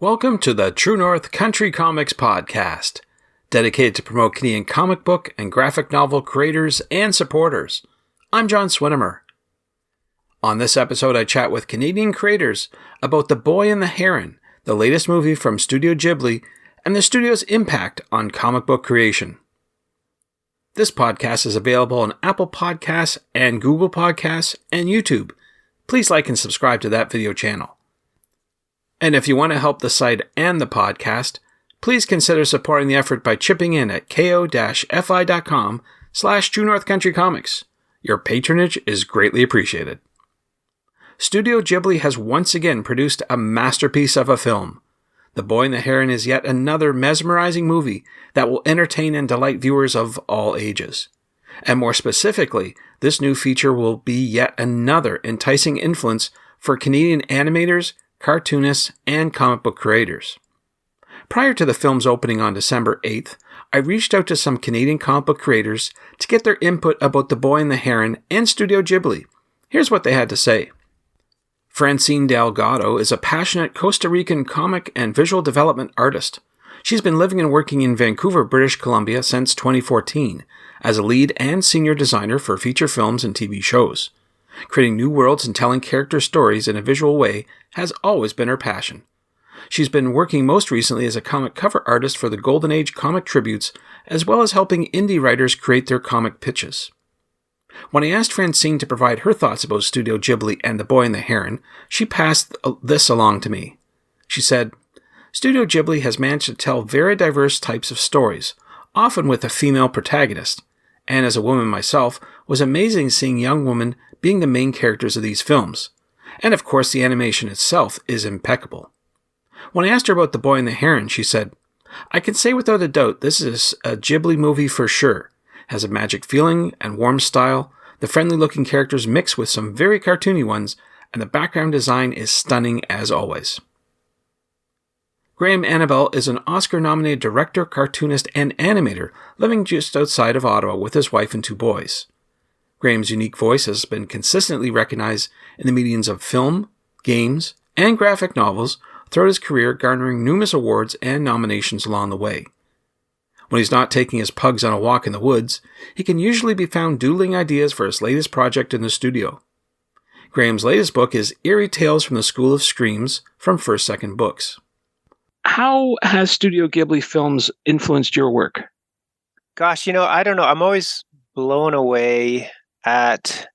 Welcome to the True North Country Comics Podcast, dedicated to promote Canadian comic book and graphic novel creators and supporters. I'm John Swinimer. On this episode, I chat with Canadian creators about The Boy and The Heron, the latest movie from Studio Ghibli, and the studio's impact on comic book creation. This podcast is available on Apple Podcasts and Google Podcasts and YouTube. Please like and subscribe to that video channel. And if you want to help the site and the podcast, please consider supporting the effort by chipping in at ko-fi.com/True North Country Comics. Your patronage is greatly appreciated. Studio Ghibli has once again produced a masterpiece of a film. The Boy and the Heron is yet another mesmerizing movie that will entertain and delight viewers of all ages. And more specifically, this new feature will be yet another enticing influence for Canadian animators, cartoonists, and comic book creators. Prior to the film's opening on December 8th, I reached out to some Canadian comic book creators to get their input about The Boy and the Heron and Studio Ghibli. Here's what they had to say. Francine Delgado is a passionate Costa Rican comic and visual development artist. She's been living and working in Vancouver, British Columbia since 2014 as a lead and senior designer for feature films and TV shows. Creating new worlds and telling character stories in a visual way has always been her passion. She's been working most recently as a comic cover artist for the Golden Age comic tributes, as well as helping indie writers create their comic pitches. When I asked Francine to provide her thoughts about Studio Ghibli and The Boy and the Heron, she passed this along to me. She said, Studio Ghibli has managed to tell very diverse types of stories, often with a female protagonist, and as a woman myself, was amazing seeing young women being the main characters of these films. And of course, the animation itself is impeccable. When I asked her about The Boy and the Heron, she said, I can say without a doubt this is a Ghibli movie for sure. Has a magic feeling and warm style, the friendly-looking characters mix with some very cartoony ones, and the background design is stunning as always. Graham Annable is an Oscar-nominated director, cartoonist, and animator living just outside of Ottawa with his wife and two boys. Graham's unique voice has been consistently recognized in the mediums of film, games, and graphic novels throughout his career, garnering numerous awards and nominations along the way. When he's not taking his pugs on a walk in the woods, he can usually be found doodling ideas for his latest project in the studio. Graham's latest book is Eerie Tales from the School of Screams from First Second Books. How has Studio Ghibli films influenced your work? Gosh, I don't know. I'm always blown away at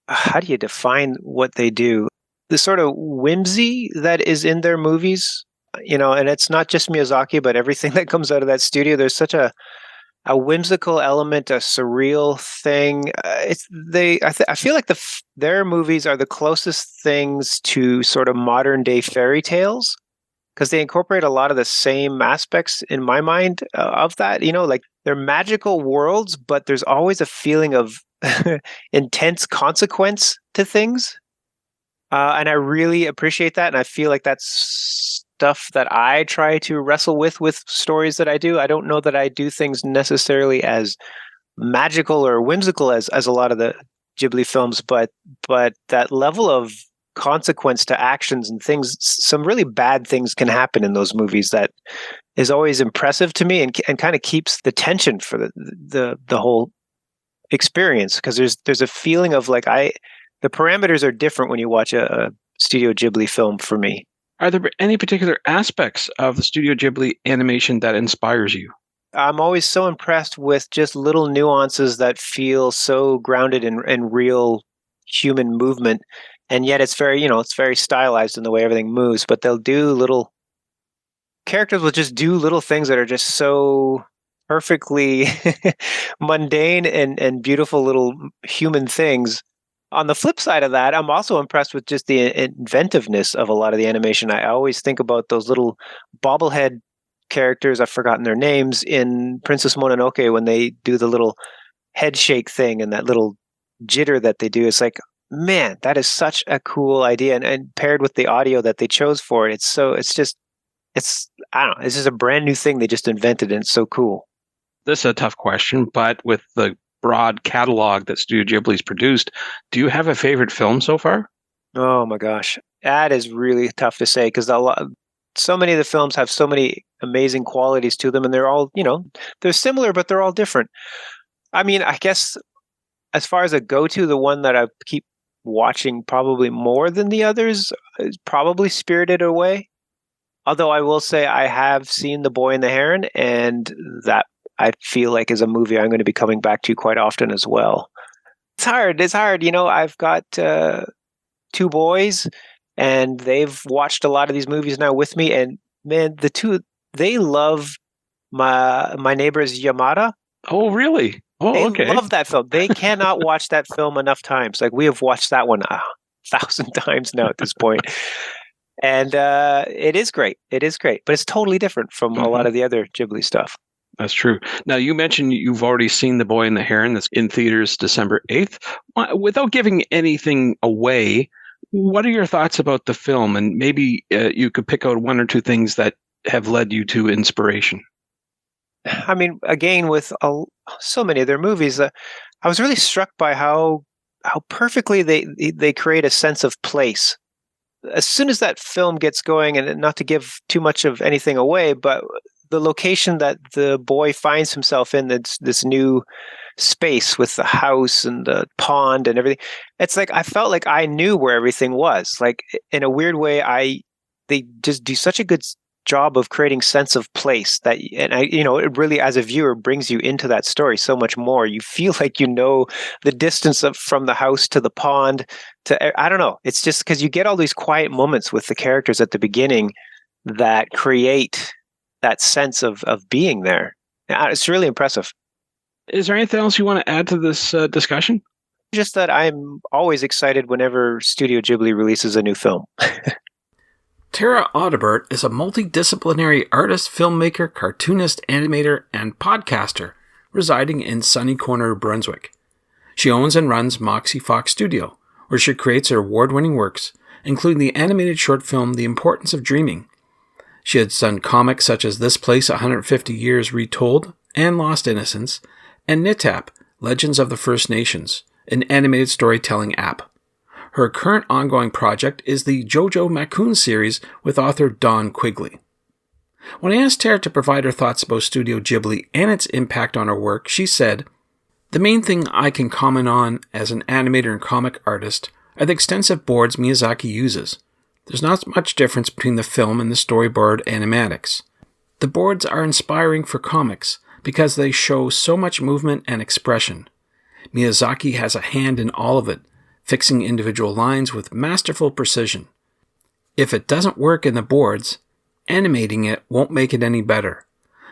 how do you define what they do? The sort of whimsy that is in their movies, and it's not just Miyazaki, but everything that comes out of that studio. There's such a whimsical element, a surreal thing. I feel like their movies are the closest things to sort of modern day fairy tales, because they incorporate a lot of the same aspects in my mind of that. Like they're magical worlds, but there's always a feeling of intense consequence to things. And I really appreciate that. And I feel like that's stuff that I try to wrestle with stories that I do. I don't know that I do things necessarily as magical or whimsical as a lot of the Ghibli films, but that level of consequence to actions and things, some really bad things can happen in those movies that is always impressive to me and kind of keeps the tension for the whole experience, because there's a feeling of like the parameters are different when you watch a Studio Ghibli film for me. Are there any particular aspects of the Studio Ghibli animation that inspires you? I'm always so impressed with just little nuances that feel so grounded in real human movement. And yet it's very, it's very stylized in the way everything moves, but characters will just do little things that are just so perfectly mundane and beautiful little human things. On the flip side of that, I'm also impressed with just the inventiveness of a lot of the animation. I always think about those little bobblehead characters, I've forgotten their names, in Princess Mononoke when they do the little head shake thing and that little jitter that they do. It's like, man, that is such a cool idea. And paired with the audio that they chose for it, it's just a brand new thing they just invented, and it's so cool. This is a tough question, but with the broad catalog that Studio Ghibli's produced, do you have a favorite film so far? Oh my gosh. That is really tough to say, because so many of the films have so many amazing qualities to them, and they're all, they're similar, but they're all different. I mean, I guess as far as a go-to, the one that I keep watching probably more than the others is probably Spirited Away. Although I will say I have seen The Boy and the Heron, and that I feel like is a movie I'm going to be coming back to quite often as well. It's hard. It's hard. I've got two boys, and they've watched a lot of these movies now with me. And man, they love my neighbor's Yamada. Oh, really? Oh, They okay. love that film. They cannot watch that film enough times. Like we have watched that one 1,000 times now at this point. And it is great. It is great, but it's totally different from a lot of the other Ghibli stuff. That's true. Now, you mentioned you've already seen The Boy and the Heron. That's in theaters December 8th. Without giving anything away, what are your thoughts about the film? And maybe you could pick out one or two things that have led you to inspiration. I mean, again, with so many of their movies, I was really struck by how perfectly they create a sense of place. As soon as that film gets going, and not to give too much of anything away, but the location that the boy finds himself in, this new space with the house and the pond and everything, it's like I felt like I knew where everything was. Like in a weird way, they just do such a good job of creating sense of place that, and it really, as a viewer, brings you into that story so much more. You feel like the distance from the house to the pond to, I don't know, it's just because you get all these quiet moments with the characters at the beginning that create that sense of being there. It's really impressive. Is there anything else you want to add to this discussion? Just that I'm always excited whenever Studio Ghibli releases a new film. Tara Audibert is a multidisciplinary artist, filmmaker, cartoonist, animator, and podcaster residing in sunny corner Brunswick. She owns and runs Moxie Fox Studio, where she creates her award-winning works, including the animated short film The Importance of Dreaming. She has done comics such as This Place 150 Years Retold and Lost Innocence, and Nitap, Legends of the First Nations, an animated storytelling app. Her current ongoing project is the Jojo Macoon series with author Don Quigley. When I asked Tara to provide her thoughts about Studio Ghibli and its impact on her work, she said, "The main thing I can comment on as an animator and comic artist are the extensive boards Miyazaki uses. There's not much difference between the film and the storyboard animatics. The boards are inspiring for comics because they show so much movement and expression. Miyazaki has a hand in all of it, fixing individual lines with masterful precision. If it doesn't work in the boards, animating it won't make it any better.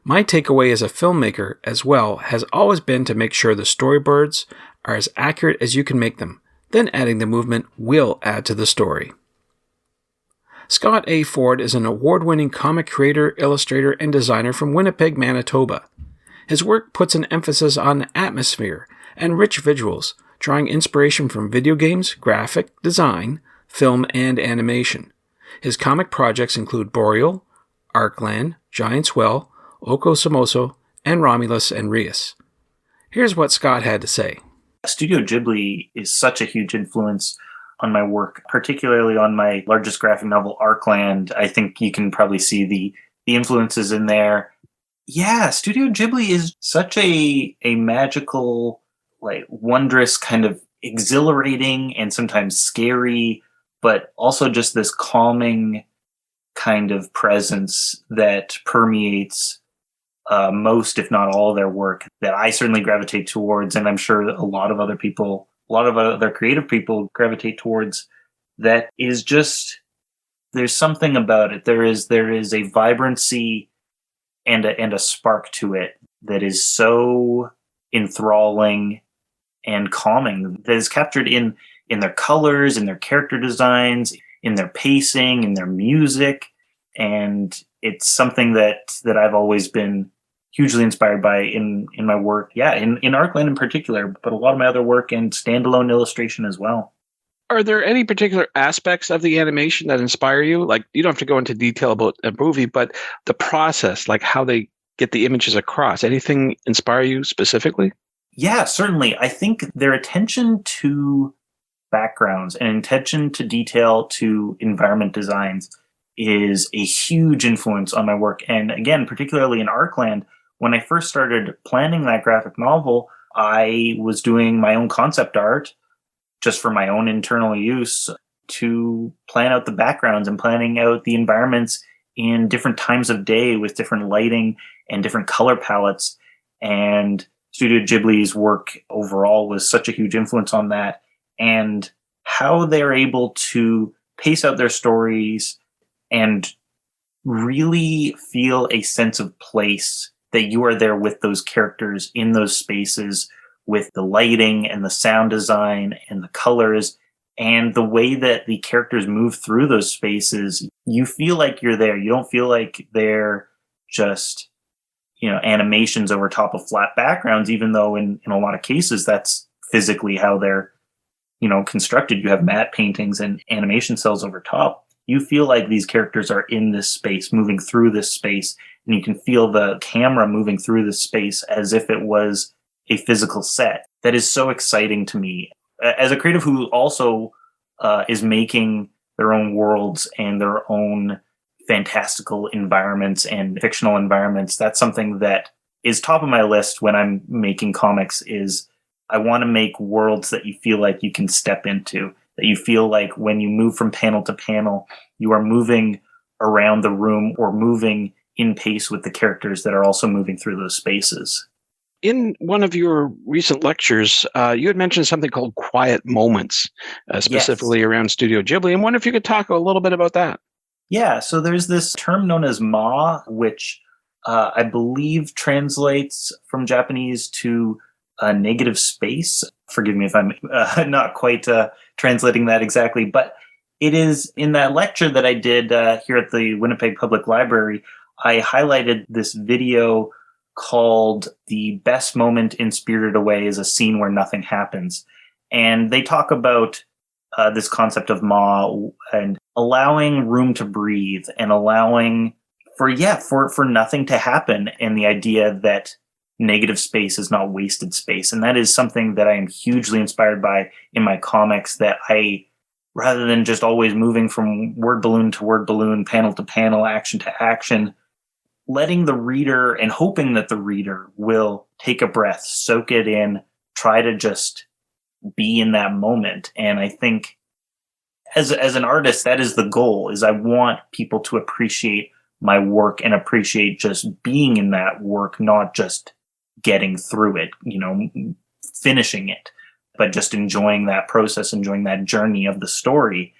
My takeaway as a filmmaker as well has always been to make sure the storyboards are as accurate as you can make them, then adding the movement will add to the story." Scott A. Ford is an award-winning comic creator, illustrator, and designer from Winnipeg, Manitoba. His work puts an emphasis on atmosphere and rich visuals, drawing inspiration from video games, graphic design, film, and animation. His comic projects include Boreal, Arkland, Giant's Well, Oko Somoso, and Romulus and Reus. Here's what Scott had to say. Studio Ghibli is such a huge influence on my work, particularly on my largest graphic novel, Arkland. I think you can probably see the influences in there. Yeah, Studio Ghibli is such a magical, like wondrous, kind of exhilarating and sometimes scary, but also just this calming kind of presence that permeates most, if not all, of their work that I certainly gravitate towards, and I'm sure a lot of other creative people gravitate towards. That is just, there's something about it. There is a vibrancy and a spark to it that is so enthralling and calming, that is captured in their colors, in their character designs, in their pacing, in their music. And it's something that I've always been hugely inspired by in my work. Yeah, in Arkland in particular, but a lot of my other work and standalone illustration as well. Are there any particular aspects of the animation that inspire you? Like, you don't have to go into detail about a movie, but the process, like how they get the images across. Anything inspire you specifically? Yeah, certainly. I think their attention to backgrounds and attention to detail to environment designs is a huge influence on my work. And again, particularly in Arkland, when I first started planning that graphic novel, I was doing my own concept art just for my own internal use to plan out the backgrounds and planning out the environments in different times of day with different lighting and different color palettes. And Studio Ghibli's work overall was such a huge influence on that. And how they're able to pace out their stories and really feel a sense of place that you are there with those characters in those spaces, with the lighting and the sound design and the colors and the way that the characters move through those spaces. You feel like you're there. You don't feel like they're just, animations over top of flat backgrounds, even though in a lot of cases that's physically how they're, constructed. You have matte paintings and animation cells over top. You feel like these characters are in this space, moving through this space, and you can feel the camera moving through this space as if it was a physical set. That is so exciting to me. As a creative who also is making their own worlds and their own fantastical environments and fictional environments, that's something that is top of my list when I'm making comics. Is I want to make worlds that you feel like you can step into, that you feel like when you move from panel to panel, you are moving around the room or moving in pace with the characters that are also moving through those spaces. In one of your recent lectures, you had mentioned something called quiet moments, specifically around Studio Ghibli. I wonder if you could talk a little bit about that. Yeah, so there's this term known as ma, which I believe translates from Japanese to negative space. Forgive me if I'm not quite translating that exactly, but it is in that lecture that I did here at the Winnipeg Public Library. I highlighted this video called "The Best Moment in Spirited Away is a Scene Where Nothing Happens." And they talk about this concept of ma and allowing room to breathe and allowing for nothing to happen, and the idea that negative space is not wasted space. And that is something that I am hugely inspired by in my comics, that I, rather than just always moving from word balloon to word balloon, panel to panel, action to action, letting the reader and hoping that the reader will take a breath, soak it in, try to just be in that moment. And I think as an artist, that is the goal, is I want people to appreciate my work and appreciate just being in that work, not just getting through it, finishing it, but just enjoying that process, enjoying that journey of the story.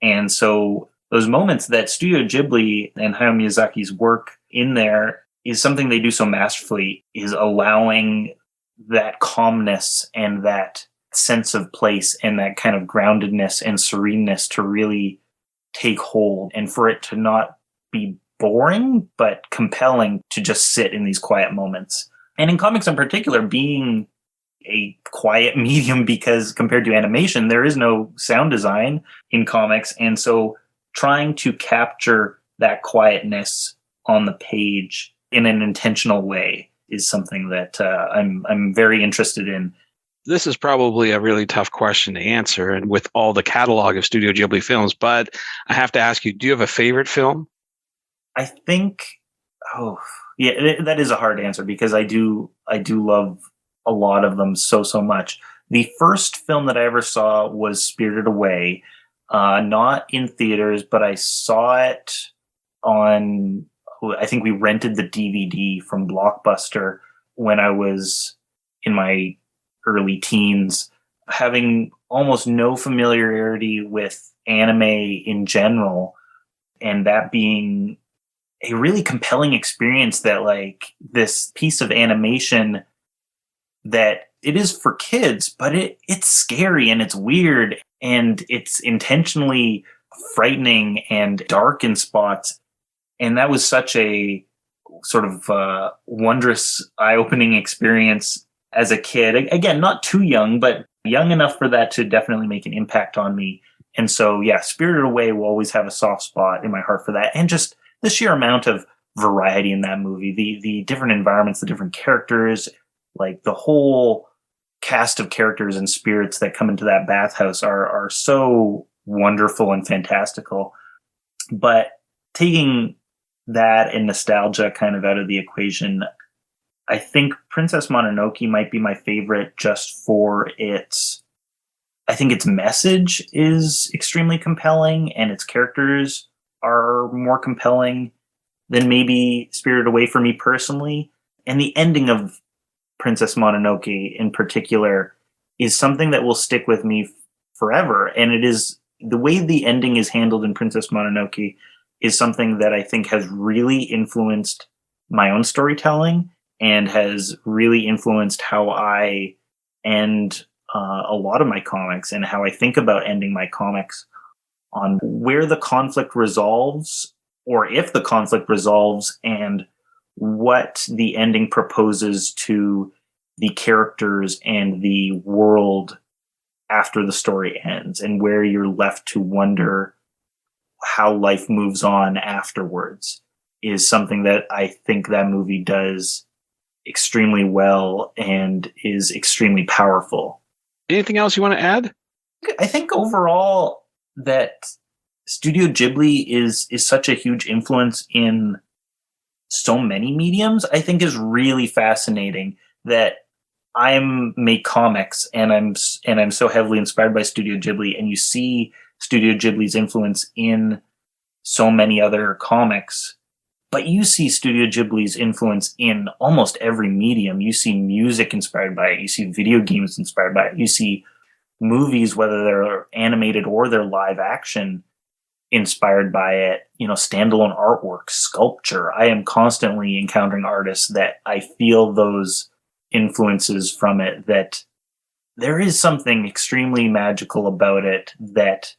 And so those moments that Studio Ghibli and Hayao Miyazaki's work in there is something they do so masterfully, is allowing that calmness and that sense of place and that kind of groundedness and sereneness to really take hold, and for it to not be boring, but compelling to just sit in these quiet moments. And in comics in particular, being a quiet medium, because compared to animation, there is no sound design in comics. And so trying to capture that quietness on the page in an intentional way is something that I'm very interested in. This is probably a really tough question to answer, and with all the catalog of Studio Ghibli films, but I have to ask you, do you have a favorite film? I think, that is a hard answer, because I do love a lot of them so much. The first film that I ever saw was Spirited Away, not in theaters, but I saw it on, I think we rented the DVD from Blockbuster when I was in my early teens, having almost no familiarity with anime in general, and that being a really compelling experience, that like this piece of animation that it is for kids, but it's scary and it's weird and it's intentionally frightening and dark in spots. And that was such a sort of wondrous, eye-opening experience as a kid. Again, not too young, but young enough for that to definitely make an impact on me. And so, yeah, Spirited Away will always have a soft spot in my heart for that. And just the sheer amount of variety in that movie, the different environments, the different characters, like the whole cast of characters and spirits that come into that bathhouse are so wonderful and fantastical. But taking that and nostalgia kind of out of the equation, I think Princess Mononoke might be my favorite just for I think its message is extremely compelling and its characters are more compelling than maybe Spirited Away for me personally. And the ending of Princess Mononoke in particular is something that will stick with me forever. And it is the way the ending is handled in Princess Mononoke is something that I think has really influenced my own storytelling and has really influenced how I end a lot of my comics and how I think about ending my comics, on where the conflict resolves, or if the conflict resolves, and what the ending proposes to the characters and the world after the story ends, and where you're left to wonder how life moves on afterwards, is something that I think that movie does extremely well and is extremely powerful. Anything else you want to add? I think overall that Studio Ghibli is such a huge influence in so many mediums. I think is really fascinating that make comics and I'm so heavily inspired by Studio Ghibli, and you see Studio Ghibli's influence in so many other comics, but you see Studio Ghibli's influence in almost every medium. You see music inspired by it. You see video games inspired by it. You see movies, whether they're animated or they're live action, inspired by it. Standalone artwork, sculpture. I am constantly encountering artists that I feel those influences from it, that there is something extremely magical about it that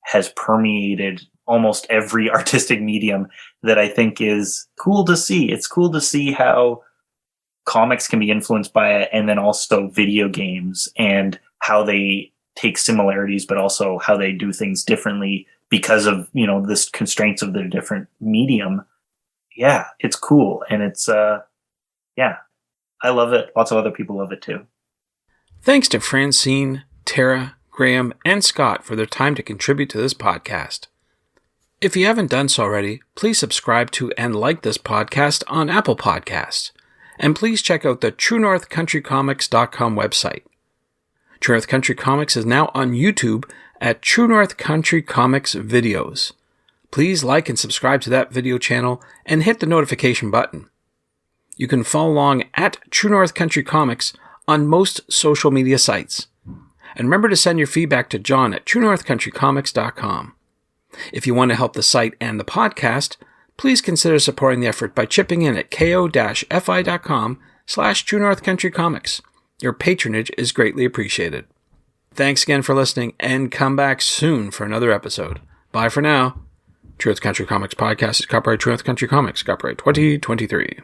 has permeated almost every artistic medium, that I think is cool to see. It's cool to see how comics can be influenced by it, and then also video games, and how they take similarities, but also how they do things differently because of, this constraints of the different medium. Yeah, it's cool. And it's, I love it. Lots of other people love it too. Thanks to Francine, Tara, Graham, and Scott for their time to contribute to this podcast. If you haven't done so already, please subscribe to and like this podcast on Apple Podcasts. And please check out the TrueNorthCountryComics.com website. True North Country Comics is now on YouTube at True North Country Comics Videos. Please like and subscribe to that video channel and hit the notification button. You can follow along at True North Country Comics on most social media sites. And remember to send your feedback to John at TrueNorthCountryComics.com. If you want to help the site and the podcast, please consider supporting the effort by chipping in at ko-fi.com/True North Country Comics. Your patronage is greatly appreciated. Thanks again for listening, and come back soon for another episode. Bye for now. True North Country Comics Podcast is copyright True North Country Comics, copyright 2023.